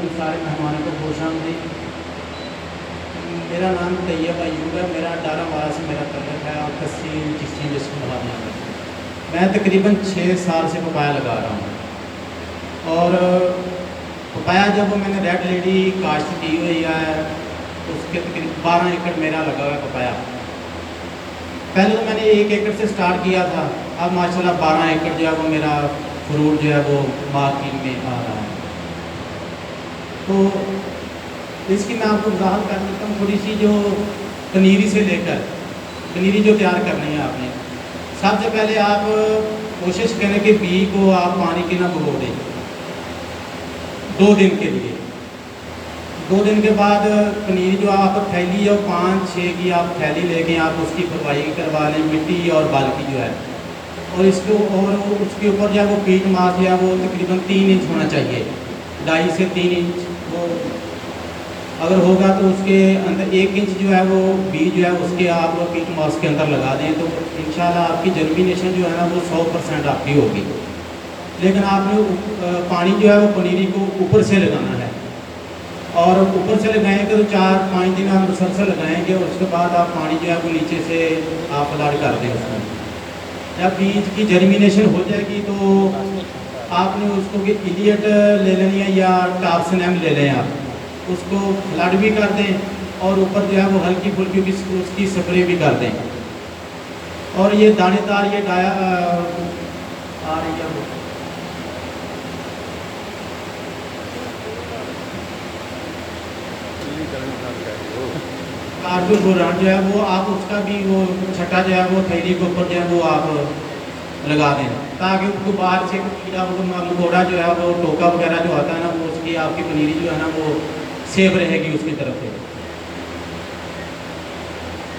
वालेकुम सारे मेहमानों को खुशामदीद। मेरा नाम तैयब अयूब है, मेरा डारावाला से मेरा तल्लुक़ है और तहसील चिश्ती डिस्ट्रिक्ट मुहावरा में। मैं तकरीबन 6 साल से पपाया लगा रहा हूँ और पपाया जब मैंने रेड लेडी काश्त की हुई है उसके तकरीबन 12 एकड़ मेरा लगा हुआ है पपाया। पहले तो मैंने 1 एकड़ से स्टार्ट किया था, अब माशाल्लाह 12 एकड़ जो है वो मेरा फ्रूट जो है वो मार्केट में आ रहा है। तो इसकी मैं आपको वजाहत कर देता हूँ थोड़ी सी। जो पनीरी से लेकर पनीरी जो तैयार करनी है आपने, सबसे पहले आप कोशिश करें कि बी को आप पानी के ना भिगो दें 2 दिन के लिए। 2 दिन के बाद पनीर जो आप थैली है 5-6 की आप थैली लेके आप उसकी फरवाई करवा लें, मिट्टी और बाल्टी जो है, और इसको और उसके ऊपर जो है वो कीट मास जो है वो तकरीबन 3 इंच होना चाहिए, 2.5 से 3 इंच। वो अगर होगा तो उसके अंदर 1 इंच जो है वो बीज जो है उसके आप कीट मास के अंदर लगा दें, तो इंशाल्लाह आपकी जर्मिनेशन जो है ना वो 100% आपकी होगी। लेकिन आपने पानी जो है वो पनीरी को ऊपर से लगाना है, और ऊपर से लगाएंगे तो 4-5 दिन आप मुसलसल लगाएंगे और उसके बाद आप पानी जो है वो नीचे से आप फ्लड कर दें उसमें। जब बीज की जर्मिनेशन हो जाएगी तो आपने उसको कि इलियट ले लेनी है या टापसनैम ले लें, आप उसको फ्लड भी कर दें और ऊपर जो है वो हल्की फुल्की उसकी स्प्रे भी कर दें। और ये दानेदार ये डाया आ रही है वो कार्बन बोरान जो है वो आप उसका भी वो छट्टा जो है वो थैली के ऊपर जो है वो आप लगा दें, ताकि उसको बाहर से कीड़ा मकोड़ा जो है वो टोका वगैरह जो आता है ना वो उसकी आपकी पनीरी जो है ना वो सेफ रहेगी उसकी तरफ से।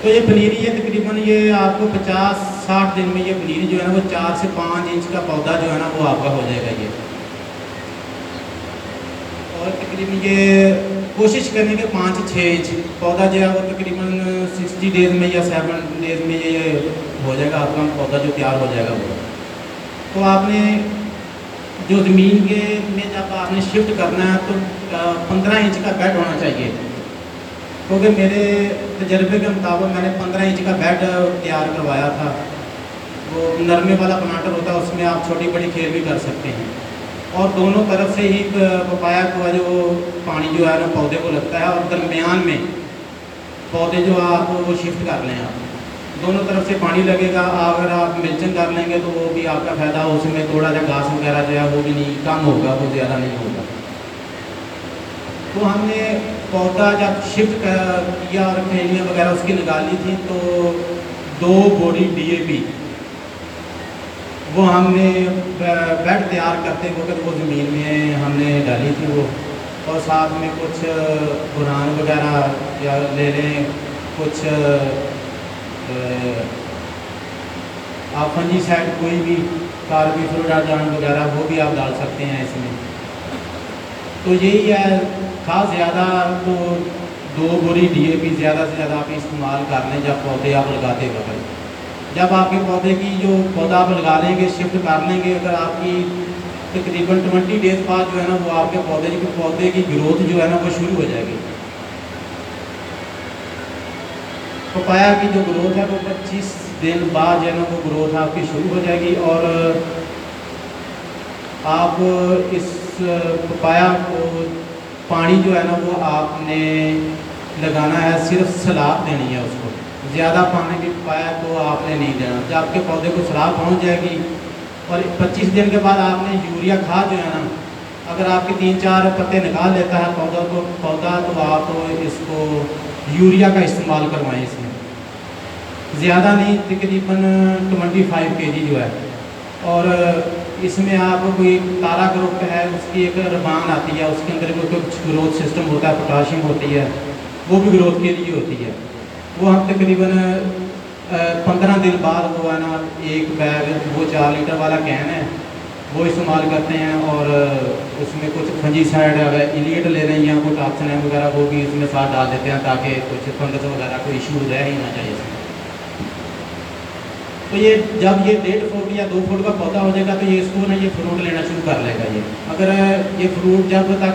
तो ये पनीरी है तकरीबन ये आपको 50-60 दिन में ये पनीरी जो है ना वो 4 से 5 इंच का पौधा जो है ना वो आपका हो जाएगा ये। और तकरीबन ये कोशिश करें कि 5-6 इंच पौधा जो है वो तकरीबन 60 डेज़ में या 7 डेज़ में ये हो जाएगा आपका पौधा जो तैयार हो जाएगा वो। तो आपने जो ज़मीन के में जब आपने शिफ्ट करना है तो 15 इंच का बेड होना चाहिए, क्योंकि मेरे तजर्बे के मुताबिक मैंने 15 इंच का बेड तैयार करवाया था। वो नरमे वाला प्लांटर होता है, उसमें आप छोटी बड़ी खेल भी कर सकते हैं, और दोनों तरफ से ही पपाया को जो पानी जो है ना पौधे को लगता है, और दरमियान में पौधे जो आप वो शिफ्ट कर लें, आप दोनों तरफ से पानी लगेगा। अगर आप मिल्चिंग कर लेंगे तो वो भी आपका फ़ायदा, उसमें थोड़ा सा घास वगैरह जो है वो भी नहीं कम होगा, वो ज़्यादा नहीं होगा। तो हमने पौधा जब शिफ्ट किया और थैलियाँ वगैरह उसकी निकाली थी तो 2 बोरी DAP वो हमने बेड तैयार करते वक्त वो ज़मीन में हमने डाली थी वो, और साथ में कुछ बुरान वगैरह या ले लें, कुछ आप फंजी साइड कोई भी कार्बोफ्लोराजान वगैरह वो भी आप डाल सकते हैं इसमें। तो यही है, खास ज़्यादा तो 2 बोरी DAP ज़्यादा से ज़्यादा आप इस्तेमाल कर लें जब पौधे आप लगाते वक्त। जब आपके पौधे की जो पौधा आप लगा लेंगे शिफ्ट कर लेंगे, अगर आपकी तकरीबन 20 डेज़ बाद जो है ना वो आपके पौधे की ग्रोथ जो है ना वो शुरू हो जाएगी। पपाया की जो ग्रोथ है वो 25 दिन बाद जो है ना वो ग्रोथ आपकी शुरू हो जाएगी, और आप इस पपाया को पानी जो है ना वो आपने लगाना है, सिर्फ सलाब देनी है उसको, ज़्यादा पानी की पपाया को आपने नहीं देना। जब आपके पौधे को सलाब पहुंच जाएगी और 25 दिन के बाद आपने यूरिया खाद जो है ना, अगर आपके 3-4 पत्ते निकाल लेता है पौधा तो आप इसको यूरिया का इस्तेमाल करवाएं इसमें, ज़्यादा नहीं, तकरीबन 25 kg जो है। और इसमें आप कोई तारा ग्रुप है उसकी एक रबान आती है, उसके अंदर कोई कुछ ग्रोथ सिस्टम होता है, पोटाशियम होती है, वो भी ग्रोथ के लिए होती है। वो हम तकरीबन 15 दिन बाद वो है ना 1 बैग, वो 4 लीटर वाला कैन है वो इस्तेमाल करते हैं, और उसमें कुछ फंजीसाइड अगर इलियट ले रहे हैं या कुछ टापसनैम वगैरह वो भी इसमें साथ डाल देते हैं, ताकि कुछ फंगस वगैरह कोई इशू रह ही ना जाए इसमें। तो ये जब ये 1.5 फुट या 2 फुट का पौधा हो जाएगा तो ये इसको ना ये फ्रूट लेना शुरू कर लेगा। ये अगर ये फ्रूट जब तक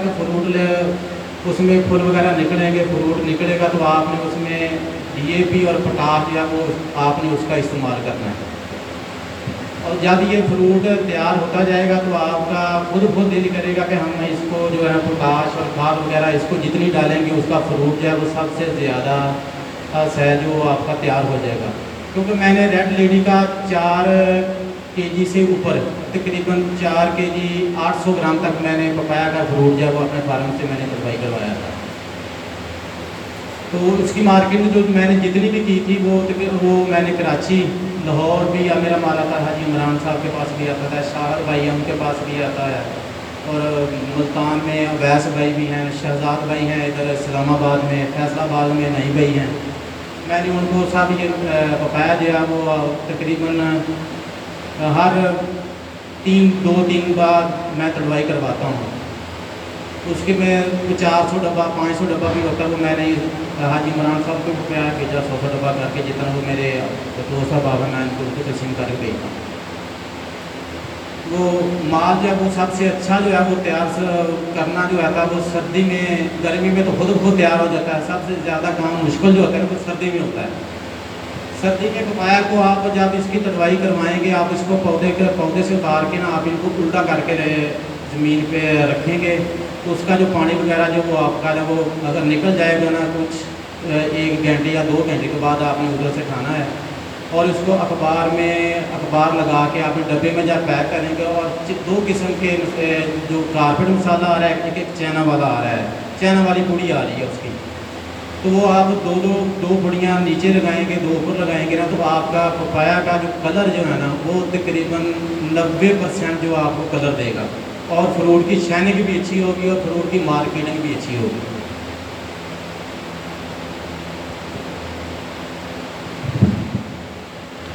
उसमें फूल वगैरह निकलेंगे, फ्रूट निकलेगा तो आपने उसमें DAP और पोटाश या वो आपने उसका इस्तेमाल करना है। और जब ये फ्रूट तैयार होता जाएगा तो आपका खुद दिल करेगा कि हम इसको जो है पोटाश और खाद वगैरह इसको जितनी डालेंगे उसका फ्रूट जो है वो सबसे ज़्यादा सहज वो आपका तैयार हो जाएगा। क्योंकि मैंने रेड लेडी का 4 kg से ऊपर तकरीबन 4 kg 800 ग्राम तक मैंने पपाया का फ्रूट जो है वो अपने फार्म से मैंने दवाई करवाया था। तो उसकी मार्केट जो मैंने जितनी भी की थी वो मैंने कराची, लाहौर भी या मेरा माल आता है, हाजी इमरान साहब के पास भी आता है, शाहर भाई है उनके पास भी आता है, और मुल्तान में अवैस भाई भी हैं, शहजाद भाई हैं, इधर इस्लामाबाद में, फैसलाबाद में नई भाई हैं। मैंने उनको सब ये पपाया जो है वो तकरीबन हर 2-3 बार मैं तड़वाई करवाता हूँ। उसके में 400 डब्बा 500 डब्बा भी होता है, वो मैंने हाजी इमरान साहब को रुपया भेजा 100 डब्बा करके, जितना वो मेरे दोस्त बाबा मैं उनको तकसीम करके भेजता हूँ। वो माल जो है वो सबसे अच्छा जो है वो तैयार करना जो आता है वो सर्दी में, गर्मी में तो खुद तैयार हो जाता है। सबसे ज़्यादा काम मुश्किल जो होता है वो सर्दी में होता है। सर्दी में पपाया को आप जब इसकी तड़वाई करवाएंगे, आप इसको पौधे से उतार के ना आप इनको उल्टा करके ज़मीन पे रखेंगे तो उसका जो पानी वगैरह जो वो आपका जब वो अगर निकल जाएगा ना कुछ 1 घंटे या 2 घंटे के बाद आपने उधर से खाना है, और इसको अखबार लगा के आपने डब्बे में जब पैक करेंगे। और 2 किस्म के जो कारपेट मसाला आ रहा है, एक चाइना वाला आ रहा है, चाइना वाली पुड़ी आ रही है उसकी, तो वो आप दो पुड़ियाँ नीचे लगाएंगे, 2 ऊपर लगाएंगे ना, तो आपका पपाया का जो कलर जो है ना वो तकरीबन 90% जो आपको कलर देगा, और फ्रूट की शाइनिंग भी अच्छी होगी और फ्रूट की मार्केटिंग भी अच्छी होगी।